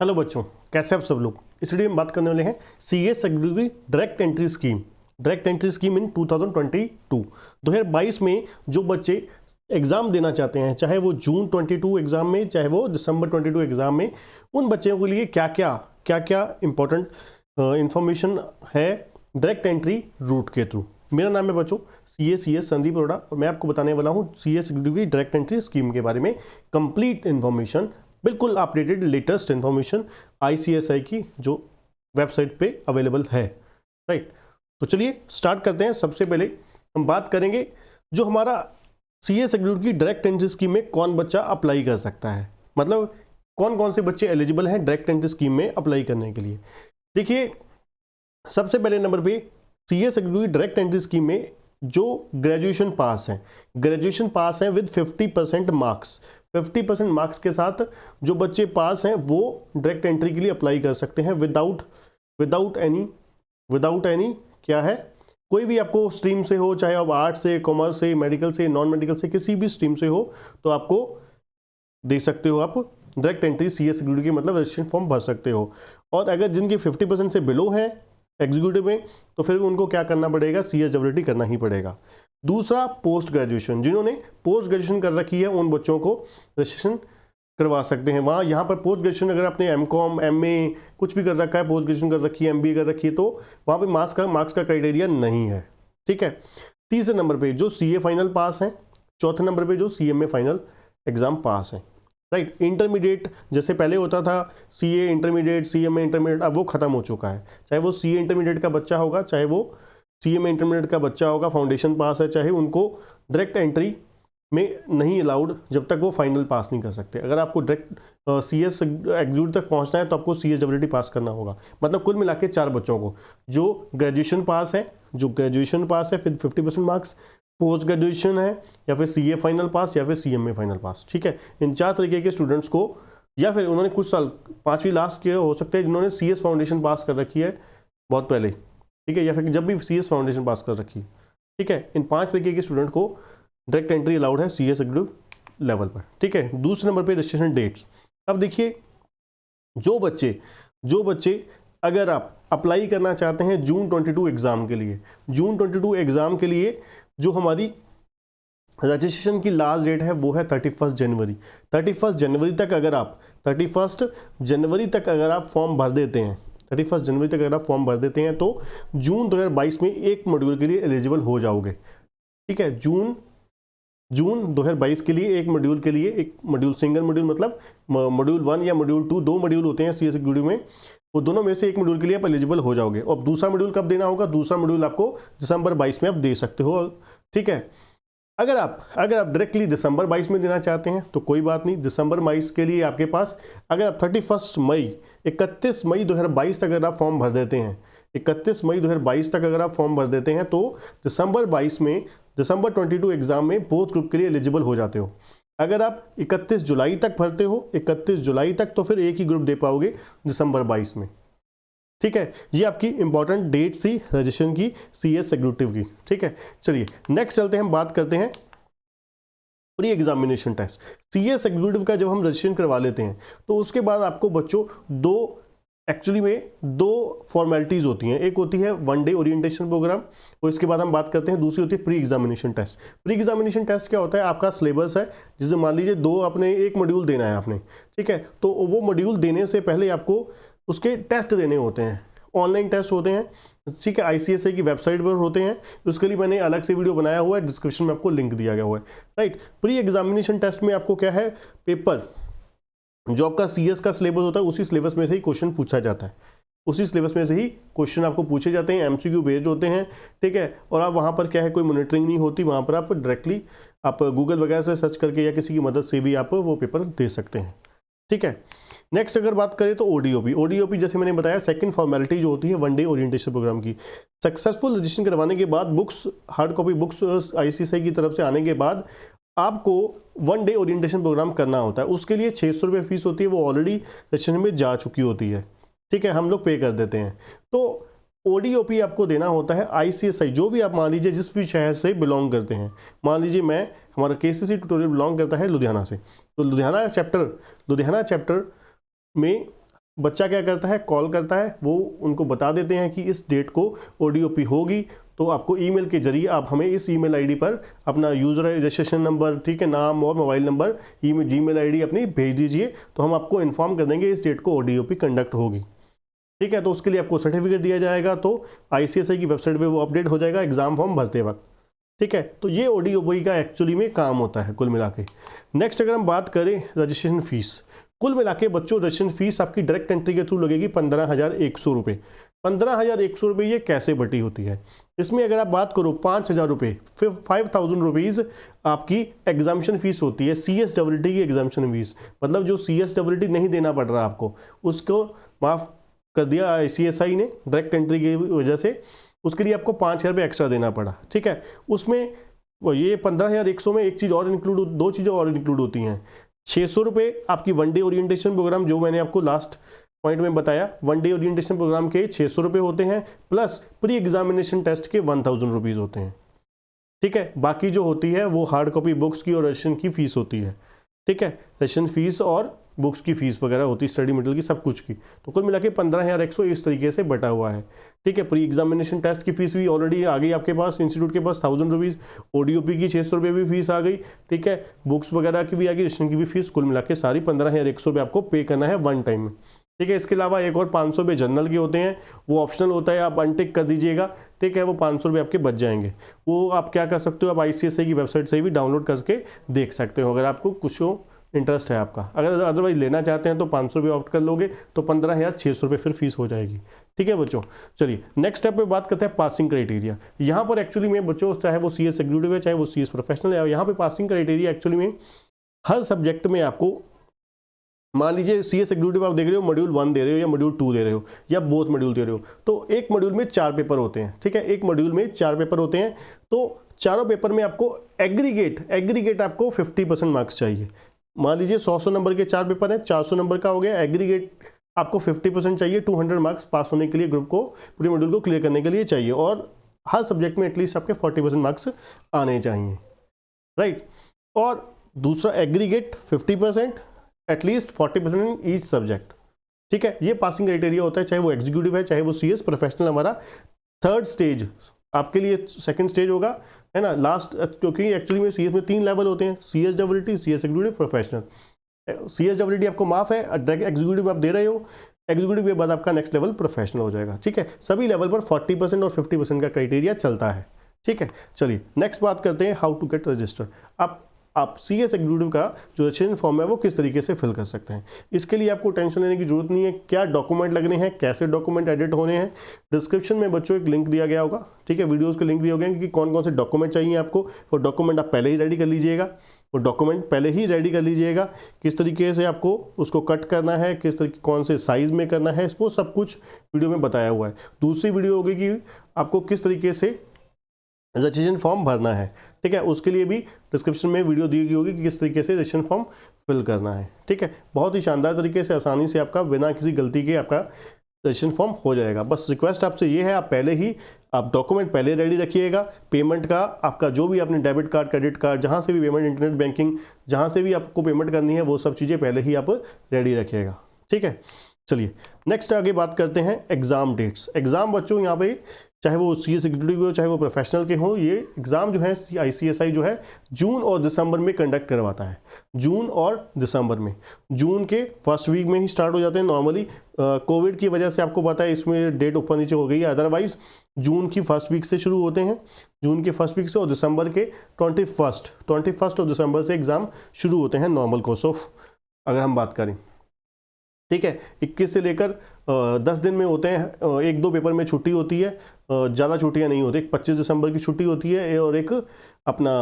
Hello बच्चों, कैसे आप सब लोग। इस वीडियो में बात करने वाले हैं सीए सेक्रेटरी की डायरेक्ट एंट्री स्कीम इन 2022 में जो बच्चे एग्ज़ाम देना चाहते हैं, चाहे वो जून 22 एग्ज़ाम में, चाहे वो दिसंबर 22 एग्ज़ाम में, उन बच्चों के लिए क्या क्या इंपॉर्टेंट इंफॉर्मेशन है डायरेक्ट एंट्री रूट के थ्रू। मेरा नाम है बच्चों सी एस संदीप अरोड़ा और मैं आपको बताने वाला हूँ सीए सेक्रेटरी की डायरेक्ट एंट्री स्कीम के बारे में कंप्लीट इन्फॉर्मेशन, बिल्कुल अपडेटेड लेटेस्ट इन्फॉर्मेशन ICSI की जो वेबसाइट पे अवेलेबल है। राइट, तो चलिए स्टार्ट करते हैं। सबसे पहले हम बात करेंगे जो हमारा सीए सेक्रेटरी की डायरेक्ट एंट्री स्कीम में कौन बच्चा अप्लाई कर सकता है, मतलब कौन कौन से बच्चे एलिजिबल हैं डायरेक्ट एंट्री स्कीम में अप्लाई करने के लिए। देखिए, सबसे पहले नंबर पे सीए सेक्रेटरी की डायरेक्ट एंट्री स्कीम में जो ग्रेजुएशन पास हैं विद 50% मार्क्स, 50% मार्क्स के साथ जो बच्चे पास हैं वो डायरेक्ट एंट्री के लिए अप्लाई कर सकते हैं विदाउट एनी क्या है, कोई भी आपको स्ट्रीम से हो, चाहे आप आर्ट्स से, कॉमर्स से, मेडिकल से, नॉन मेडिकल से, किसी भी स्ट्रीम से हो, तो आपको दे सकते हो आप डायरेक्ट एंट्री सीए सेक्रेटरी की, मतलब रजिस्ट्रेशन फॉर्म भर सकते हो। और अगर जिनकी 50% से बिलो है एग्जीक्यूटिव में, तो फिर उनको क्या करना पड़ेगा, CSWT करना ही पड़ेगा। दूसरा, पोस्ट ग्रेजुएशन, जिन्होंने पोस्ट ग्रेजुएशन कर रखी है उन बच्चों को रजिस्ट्रेशन करवा सकते हैं। वहाँ यहाँ पर पोस्ट ग्रेजुएशन अगर आपने MCOM MA कुछ भी कर रखा है, पोस्ट ग्रेजुएशन कर रखी है, MBA कर रखी है, तो वहाँ पे मार्क्स का क्राइटेरिया नहीं है। ठीक है। तीसरे नंबर पे जो CA फाइनल पास है, चौथे नंबर पे जो CMA फाइनल एग्जाम पास है। राइट, इंटरमीडिएट जैसे पहले होता था CA इंटरमीडिएट, CMA इंटरमीडिएट, अब वो खत्म हो चुका है। चाहे वो CA इंटरमीडिएट का बच्चा होगा, चाहे वो CMA इंटरमीडिएट का बच्चा होगा, फाउंडेशन पास है, चाहे उनको डायरेक्ट एंट्री में नहीं अलाउड जब तक वो फाइनल पास नहीं कर सकते। अगर आपको डायरेक्ट CS एग्जीक्यूटिव तक पहुंचना है तो आपको CSWT पास करना होगा। मतलब कुल मिला के 4 बच्चों को, जो ग्रेजुएशन पास है फिर 50% मार्क्स, पोस्ट ग्रेजुएशन है, या फिर CA फाइनल पास, या फिर CMA फाइनल पास। ठीक है, इन 4 तरीके के स्टूडेंट्स को, या फिर उन्होंने कुछ साल 5वीं लास्ट किया हो सकते हैं जिन्होंने CS फाउंडेशन पास कर रखी है बहुत पहले। ठीक है, या फिर जब भी CS फाउंडेशन पास कर रखी है। ठीक है, इन 5 तरीके के स्टूडेंट को डायरेक्ट एंट्री अलाउड है CS एग्जीक्यूटिव लेवल पर। ठीक है। दूसरे नंबर पे रजिस्ट्रेशन डेट्स। अब देखिए, जो बच्चे अगर आप अप्लाई करना चाहते हैं जून 22 एग्जाम के लिए, जो हमारी रजिस्ट्रेशन की लास्ट डेट है वो है 31 जनवरी। 31 जनवरी तक अगर आप फॉर्म भर देते हैं, 31 जनवरी तक अगर आप फॉर्म भर देते हैं तो जून 2022 में एक मॉड्यूल के लिए एलिजिबल हो जाओगे। ठीक है, जून 2022 के लिए एक मॉड्यूल सिंगल मॉड्यूल, मतलब मॉड्यूल 1 या मॉड्यूल 2, 2 मॉड्यूल होते हैं CS एग्जीक्यूटिव में, वो दोनों में से एक मॉड्यूल के लिए आप एलिजिबल हो जाओगे। और दूसरा मॉड्यूल कब देना होगा, दूसरा मॉड्यूल आपको दिसंबर 22 में आप दे सकते हो। ठीक है, अगर आप डायरेक्टली दिसंबर 22 में देना चाहते हैं तो कोई बात नहीं, दिसंबर 22 के लिए आपके पास, अगर आप 31 मई 2022 तक अगर आप फॉर्म भर देते हैं, 31 मई 2022 तक अगर आप फॉर्म भर देते हैं तो दिसंबर 22 एग्जाम में पोस्ट ग्रुप के लिए एलिजिबल हो जाते हो। अगर आप 31 जुलाई तक भरते हो, 31 जुलाई तक, तो फिर एक ही ग्रुप दे पाओगे दिसंबर 22 में। ठीक है, ये आपकी इंपॉर्टेंट डेट सी रजिस्ट्रेशन की CS एग्जीक्यूटिव की। ठीक है, चलिए नेक्स्ट चलते हैं, हम बात करते हैं pre examination test. CS executive का जब हम रजिस्ट्रेशन करवा लेते हैं तो उसके बाद आपको बच्चों दो फॉर्मेलिटीज़ होती हैं। एक होती है 1 डे ओरिएंटेशन प्रोग्राम, और इसके बाद हम बात करते हैं दूसरी होती है pre examination test. Pre examination test क्या होता है, आपका सिलेबस है, जिसे मान लीजिए 2 आपने एक मॉड्यूल देना है आपने। ठीक है, तो वो मॉड्यूल देने से पहले आपको उसके टेस्ट देने होते हैं, ऑनलाइन टेस्ट होते हैं। ठीक है, ICSI की वेबसाइट पर होते हैं, उसके लिए मैंने अलग से वीडियो बनाया हुआ है, डिस्क्रिप्शन में आपको लिंक दिया गया हुआ है। राइट, प्री एग्जामिनेशन टेस्ट में आपको क्या है, पेपर जो आपका CS का सिलेबस होता है उसी सिलेबस में से ही क्वेश्चन पूछा जाता है, उसी सिलेबस में से ही क्वेश्चन आपको पूछे जाते हैं, MCQ बेस्ड होते हैं। ठीक है, और आप वहाँ पर क्या है, कोई मॉनिटरिंग नहीं होती, वहाँ पर आप डायरेक्टली आप गूगल वगैरह से सर्च करके या किसी की मदद से भी आप वो पेपर दे सकते हैं। ठीक है, नेक्स्ट अगर बात करें तो ODOP जैसे मैंने बताया, सेकंड फॉर्मेलिटी जो होती है 1 डे ओरिएंटेशन प्रोग्राम की। सक्सेसफुल रजिस्ट्रेशन करवाने के बाद books, hard copy books ICSI की तरफ से आने के बाद आपको 1 डे ओरिएंटेशन प्रोग्राम करना होता है। उसके लिए 600 रुपये फीस होती है, वो ऑलरेडी रजिस्ट्रेशन में जा चुकी होती है। ठीक है, हम लोग पे कर देते हैं। तो ODOP आपको देना होता है ICSI, जो भी आप मान लीजिए जिस भी शहर से बिलोंग करते हैं। मान लीजिए हमारा KCC ट्यूटोरियल बिलोंग करता है लुधियाना से, तो लुधियाना चैप्टर में बच्चा क्या करता है, कॉल करता है, वो उनको बता देते हैं कि इस डेट को ODOP होगी, तो आपको ईमेल के जरिए आप हमें इस ईमेल आईडी पर अपना यूज़र रजिस्ट्रेशन नंबर, ठीक है, नाम और मोबाइल नंबर, जीमेल आईडी अपनी भेज दीजिए, तो हम आपको इन्फॉर्म कर देंगे इस डेट को ODOP कंडक्ट होगी। ठीक है, तो उसके लिए आपको सर्टिफिकेट दिया जाएगा, तो ICSI की वेबसाइट पे वो अपडेट हो जाएगा एग्जाम फॉर्म भरते वक्त। ठीक है, तो ये ODOP का एक्चुअली में काम होता है कुल मिला के। नेक्स्ट अगर हम बात करें रजिस्ट्रेशन फीस, कुल मिला के बच्चों रजिस्ट्रेशन फीस आपकी डायरेक्ट एंट्री के थ्रू लगेगी 15,100 रुपये। 15,100 रुपये ये कैसे बटी होती है, इसमें अगर आप बात करो 5,000 रुपये, फिर 5,000 रुपीज़ आपकी एग्जामिशन फीस होती है, CSWT की एग्जामिशन फीस, मतलब जो CSWT नहीं देना पड़ रहा आपको उसको माफ़ कर दिया ICSI ने डायरेक्ट एंट्री की वजह से, उसके लिए आपको 5,000 रुपये एक्स्ट्रा देना पड़ा। ठीक है, उसमें ये 15,100 में एक चीज़ और इंक्लूड, दो चीज़ें और इंक्लूड होती हैं। 600 रुपये आपकी 1 डे ओरिएंटेशन प्रोग्राम, जो मैंने आपको लास्ट पॉइंट में बताया, 1 डे ओरिएंटेशन प्रोग्राम के 600 रुपये होते हैं, प्लस प्री एग्जामिनेशन टेस्ट के 1,000 रुपीज़ होते हैं। ठीक है, बाकी जो होती है वो हार्ड कॉपी बुक्स की और रजिस्ट्रेशन की फीस होती है। ठीक है, रजिस्ट्रेशन फीस और बुक्स की फीस वगैरह होती है, स्टडी मटेरियल की, सब कुछ की, तो कुल मिला के 15,100 इस तरीके से बटा हुआ है। ठीक है, प्री एग्जामिनेशन टेस्ट की फीस भी ऑलरेडी आ गई आपके पास, इंस्टीट्यूट के पास 1,000 रुपीज़, ODOP की 600 रुपये भी फीस आ गई। ठीक है, बुक्स वगैरह की भी आ गई, रजिस्ट्रेशन की भी फीस, कुल मिला के सारी 15,100 रुपये आपको पे करना है वन टाइम में। ठीक है, इसके अलावा एक और 500 रुपये जनरल के होते हैं, वो ऑप्शनल होता है, आप अनटिक कर दीजिएगा। ठीक है, वो 500 रुपये आपके बच जाएंगे, वो आप क्या कर सकते हो, आप ICSI की वेबसाइट से भी डाउनलोड करके देख सकते हो, अगर आपको कुछ इंटरेस्ट है आपका। अगर अदरवाइज लेना चाहते हैं तो 500 रुपये ऑप्ट कर लोगे तो 15,600 रुपये फिर फीस हो जाएगी। ठीक है बच्चों, चलिए नेक्स्ट स्टेप पे बात करते हैं पासिंग क्राइटेरिया। यहाँ पर एक्चुअली में बच्चों, चाहे वो CS एग्जीक्यूटिव है, चाहे वो CS प्रोफेशनल है, यहाँ पे पासिंग क्राइटेरिया एक्चुअली में हर सब्जेक्ट में आपको, मान लीजिए CS एग्जीक्यूटिव आप देख रहे हो, मॉड्यूल 1 दे रहे हो या मॉड्यूल 2 दे रहे हो या बोथ मॉड्यूल दे रहे हो, तो एक मॉड्यूल में 4 पेपर होते हैं। ठीक है, एक मॉड्यूल में 4 पेपर होते हैं, तो चारों पेपर में आपको एग्रीगेट आपको 50% मार्क्स चाहिए। मान लीजिए 100 नंबर के 4 पेपर हैं, 400 नंबर का हो गया, एग्रीगेट आपको 50% चाहिए, 200 मार्क्स पास होने के लिए, ग्रुप को, पूरे मॉड्यूल को क्लियर करने के लिए चाहिए, और हर सब्जेक्ट में एटलीस्ट आपके 40% मार्क्स आने चाहिए, राइट। और दूसरा aggregate 50%, at least 40% in each subject. ठीक है, ये पासिंग क्राइटेरिया होता है, चाहे वो एग्जीक्यूटिव है, चाहे वो CS प्रोफेशनल। हमारा थर्ड स्टेज आपके लिए सेकंड स्टेज होगा, है ना, लास्ट, क्योंकि एक्चुअली में CS में 3 लेवल होते हैं, CSWT, CS executive, professional. CSWT आपको माफ है, एग्जीक्यूटिव आप दे रहे हो, एग्जीक्यूटिव के बाद आपका नेक्स्ट लेवल प्रोफेशनल हो जाएगा। ठीक है, सभी लेवल पर 40% और 50% का क्राइटेरिया चलता है। ठीक है, चलिए नेक्स्ट बात करते हैं, हाउ टू गेट रजिस्टर। आप CS एग्जीक्यूटिव का जो रजिस्ट्रेशन फॉर्म है वो किस तरीके से फिल कर सकते हैं। इसके लिए आपको टेंशन लेने की जरूरत नहीं है, क्या डॉक्यूमेंट लगने हैं, कैसे डॉक्यूमेंट एडिट होने हैं। डिस्क्रिप्शन में बच्चों एक लिंक दिया गया होगा, ठीक है, वीडियोस के लिंक दिए होंगे कि कौन कौन से डॉक्यूमेंट चाहिए आपको, वो डॉक्यूमेंट आप पहले ही रेडी कर लीजिएगा, वो डॉक्यूमेंट पहले ही रेडी कर लीजिएगा, किस तरीके से आपको उसको कट करना है, किस तरीके कौन से साइज़ में करना है, वो सब कुछ वीडियो में बताया हुआ है। दूसरी वीडियो होगी कि आपको किस तरीके से रजिस्ट्रेशन फॉर्म भरना है। ठीक है, उसके लिए भी डिस्क्रिप्शन में वीडियो दी गई होगी कि किस तरीके से रजिस्ट्रेशन फॉर्म फिल करना है। ठीक है, बहुत ही शानदार तरीके से, आसानी से आपका बिना किसी गलती के आपका रजिस्ट्रेशन फॉर्म हो जाएगा। बस रिक्वेस्ट आपसे ये है, आप पहले ही आप डॉक्यूमेंट पहले रेडी रखिएगा। पेमेंट का आपका जो भी आपने डेबिट कार्ड, क्रेडिट कार्ड, जहाँ से भी पेमेंट, इंटरनेट बैंकिंग, जहाँ से भी आपको पेमेंट करनी है, वो सब चीज़ें पहले ही आप रेडी रखिएगा। ठीक है, चलिए नेक्स्ट आगे बात करते हैं एग्ज़ाम डेट्स। एग्ज़ाम बच्चों यहाँ पे चाहे वो CS एग्जीक्यूटिव हो, चाहे वो प्रोफेशनल के हो, ये एग्ज़ाम जो है ICSI जो है जून और दिसंबर में कंडक्ट करवाता है। जून और दिसंबर में, जून के फर्स्ट वीक में ही स्टार्ट हो जाते हैं नॉर्मली। कोविड की वजह से आपको पता है इसमें डेट ऊपर नीचे हो गई है, अदरवाइज जून की फर्स्ट वीक से शुरू होते हैं, जून के फर्स्ट वीक से, और दिसंबर के 21 ऑफ दिसंबर से एग्ज़ाम शुरू होते हैं नॉर्मल कोर्स ऑफ, अगर हम बात करें। ठीक है, 21 से लेकर 10 दिन में होते हैं, 1-2 पेपर में छुट्टी होती है, ज़्यादा छुट्टियां नहीं होती। 25 दिसंबर की छुट्टी होती है, और एक अपना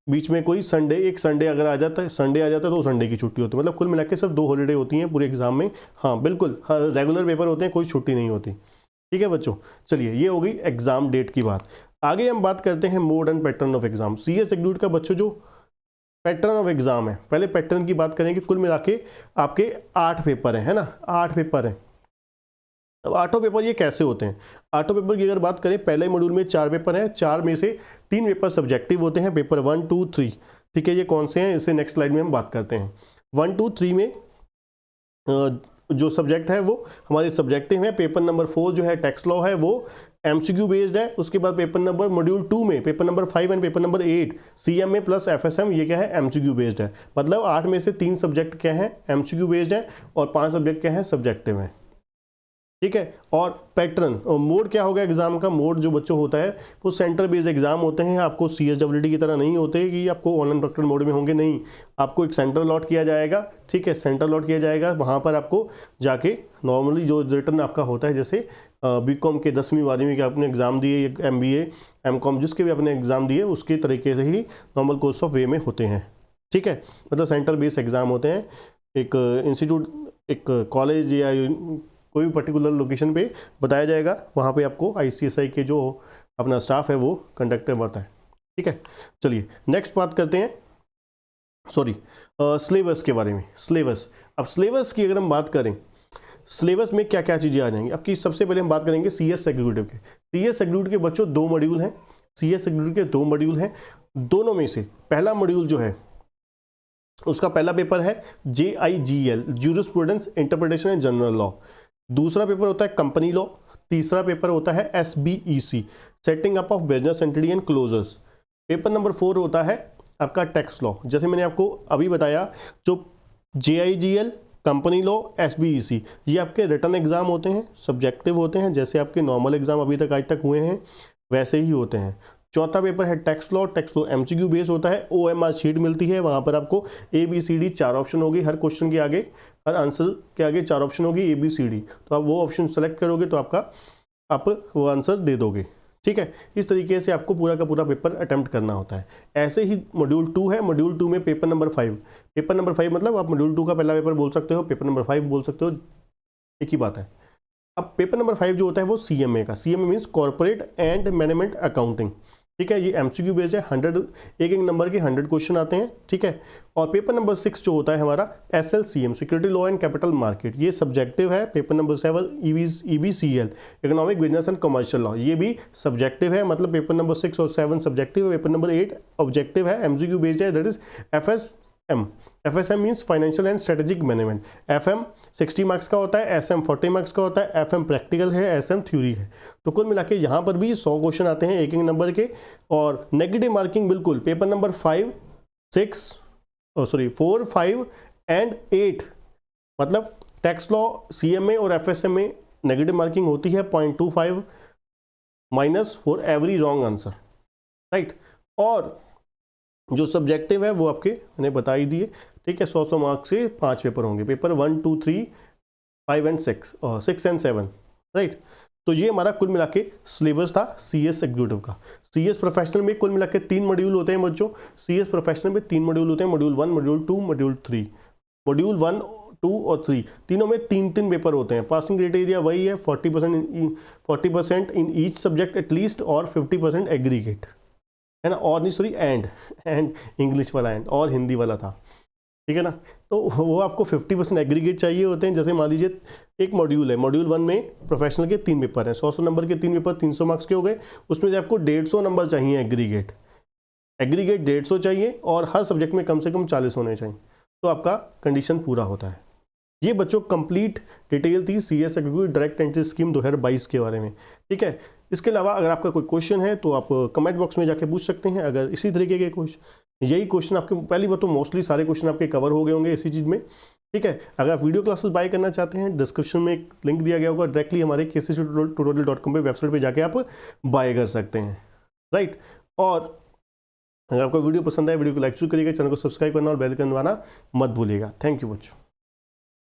बीच में कोई संडे, एक संडे अगर आ जाता है, तो संडे की छुट्टी होती है। मतलब कुल मिला के सिर्फ 2 हॉलीडे होती हैं पूरे एग्जाम में। हाँ बिल्कुल, हर रेगुलर पेपर होते हैं, कोई छुट्टी नहीं होती। ठीक है बच्चों, चलिए ये हो गई एग्जाम डेट की बात। आगे हम बात करते हैं mode and pattern of exam. CS executive का बच्चों जो पैटर्न ऑफ एग्जाम है, पहले पैटर्न की बात करेंगे। कुल मिला के आपके 8 पेपर हैं, है ना, 8 पेपर हैं। अब 8 पेपर ये कैसे होते हैं? 8 पेपर की अगर बात करें, पहले मॉड्यूल में 4 पेपर हैं, 4 में से 3 पेपर सब्जेक्टिव होते हैं, पेपर 1, 2, 3। ठीक है, ये कौन से हैं इसे नेक्स्ट स्लाइड में हम बात करते हैं। 1, 2, 3 में जो सब्जेक्ट है वो हमारे सब्जेक्टिव है। पेपर नंबर 4 जो है टैक्स लॉ है वो एमसीक्यू बेस्ड है। उसके बाद पेपर नंबर मॉड्यूल 2 में paper number 5 and paper number 8 CMA plus FSM ये क्या है एमसीक्यू बेस्ड है। मतलब 8 में से 3 सब्जेक्ट क्या है एमसीक्यू बेस्ड है और 5 सब्जेक्ट क्या है सब्जेक्टिव है, ठीक है। और पैटर्न और मोड क्या होगा एग्जाम का, मोड जो बच्चों होता है वो सेंटर बेस्ड एग्जाम होते हैं। आपको सीएसडब्ल्यूटी की तरह नहीं होते कि आपको ऑनलाइन प्रैक्टिकल मोड में होंगे, नहीं, आपको एक सेंटर अलॉट किया जाएगा, ठीक है, सेंटर अलॉट किया जाएगा। वहाँ पर आपको जाके नॉर्मली जो रिटर्न आपका होता है, जैसे बीकॉम के 10वीं 12वीं के आपने एग्जाम दिए, एमबीए एमकॉम जिसके भी आपने एग्जाम दिए उसके तरीके से ही नॉर्मल कोर्स ऑफ वे में होते हैं, ठीक है। मतलब सेंटर बेस्ड एग्जाम होते हैं। एक इंस्टीट्यूट, एक कॉलेज या कोई भी पर्टिकुलर लोकेशन पे बताया जाएगा, वहाँ पे आपको आईसीएसआई के जो अपना स्टाफ है वो कंडक्ट करवाता है, ठीक है। चलिए नेक्स्ट बात करते हैं, सिलेबस के बारे में। सिलेबस, अब सिलेबस की अगर हम बात करें, सिलेबस में क्या क्या चीज़ें आ जाएंगी आपकी। सबसे पहले हम बात करेंगे सीएस एग्जीक्यूटिव के। सीएस एग्जीक्यूटिव के बच्चों 2 मॉड्यूल हैं, सीएस एग्जीक्यूटिव के 2 मॉड्यूल हैं। दोनों में से पहला मॉड्यूल जो है उसका पहला पेपर है JIGL jurisprudence interpretation and general law. दूसरा पेपर होता है कंपनी लॉ। तीसरा पेपर होता है SBEC setting up of business entity and closures. Paper number 4 होता है आपका टैक्स लॉ। जैसे मैंने आपको अभी बताया, जो JIGL, कंपनी लॉ, SBEC ये आपके रिटर्न एग्जाम होते हैं, सब्जेक्टिव होते हैं, जैसे आपके नॉर्मल एग्जाम अभी तक आज तक हुए हैं वैसे ही होते हैं। चौथा पेपर है tax law. Tax law MCQ base होता है, OMR शीट मिलती है, वहाँ पर आपको ABCD 4 ऑप्शन होगी, हर क्वेश्चन के आगे, हर आंसर के आगे 4 ऑप्शन होगी ABCD, तो आप वो ऑप्शन सेलेक्ट करोगे तो आप वो आंसर दे दोगे, ठीक है। इस तरीके से आपको पूरा का पूरा पेपर अटेम्प्ट करना होता है। ऐसे ही मॉड्यूल 2 है, मॉड्यूल 2 में पेपर नंबर 5, पेपर नंबर 5 मतलब आप मॉड्यूल 2 का पहला पेपर बोल सकते हो, पेपर नंबर 5 बोल सकते हो, एक ही बात है। अब पेपर नंबर 5 जो होता है वो CMA का, CMA means corporate and management accounting, ठीक है। ये एमसीक्यू बेस्ड है, 100 एक नंबर के 100 क्वेश्चन आते हैं, ठीक है। और पेपर नंबर 6 जो होता है हमारा SLCM security law and capital market, ये सब्जेक्टिव है। Paper number 7 EBCL economic business and commercial law, ये भी सब्जेक्टिव है। मतलब पेपर नंबर 6 और 7 सब्जेक्टिव है, पेपर नंबर 8 ऑब्जेक्टिव है, एमसीक्यू बेस्ड है, that is FSM means financial and strategic management. FM 60 marks का होता है, SM 40 मार्क्स का होता है, FM प्रैक्टिकल है, SM थ्योरी है। तो कुल मिला के यहाँ पर भी 100 क्वेश्चन आते हैं एक नंबर के। और नेगेटिव मार्किंग बिल्कुल पेपर नंबर 4, 5 एंड 8, मतलब टैक्स लॉ, CMA और FSM में नेगेटिव मार्किंग होती है 0.25 minus for every wrong answer, right. और जो सब्जेक्टिव है वो आपके मैंने बता ही दिए, ठीक है। 100 मार्क्स से 5 पेपर होंगे, पेपर 1, 2, 3, 5 एंड 6 एंड 7, राइट। तो ये हमारा कुल मिला के सिलेबस था CS एग्जीक्यूटिव का। CS प्रोफेशनल में कुल मिला के 3 मॉड्यूल होते हैं बच्चों। CS प्रोफेशनल में 3 मॉड्यूल होते हैं, मॉड्यूल 1, मॉड्यूल 2, मॉड्यूल 3। मॉड्यूल 1, 2 और 3 तीनों में 3 पेपर होते हैं। पासिंग क्राइटेरिया वही है, 40% इन ईच सब्जेक्ट एटलीस्ट और 50% एग्रीगेट, है ना। और नहीं सॉरी एंड इंग्लिश वाला एंड और हिंदी वाला था, ठीक है ना। तो वो आपको 50% एग्रीगेट चाहिए होते हैं। जैसे मान लीजिए एक मॉड्यूल है, मॉड्यूल 1 में प्रोफेशनल के 3 पेपर हैं, 100 नंबर के 3 पेपर 300 मार्क्स के हो गए। उसमें से आपको 150 नंबर चाहिए एग्रीगेट 150 चाहिए, और हर सब्जेक्ट में कम से कम 40 होने चाहिए, तो आपका कंडीशन पूरा होता है। ये बच्चों कंप्लीट डिटेल थी CS executive direct entry scheme 2022 के बारे में, ठीक है। इसके अलावा अगर आपका कोई क्वेश्चन है तो आप कमेंट बॉक्स में जाके पूछ सकते हैं। अगर इसी तरीके के यही क्वेश्चन आपके, पहली बात तो मोस्टली सारे क्वेश्चन आपके कवर हो गए होंगे इसी चीज़ में, ठीक है। अगर आप वीडियो क्लासेस बाय करना चाहते हैं, डिस्क्रिप्शन में एक लिंक दिया गया होगा, डायरेक्टली हमारे kctutorial.com पे वेबसाइट पे जाके आप बाय कर सकते हैं, राइट। और अगर आपको वीडियो पसंद आए, वीडियो को लाइक जरूर करिएगा, चैनल को सब्सक्राइब करना और बेल आइकन दबाना मत भूलिएगा। थैंक यू बच्चों।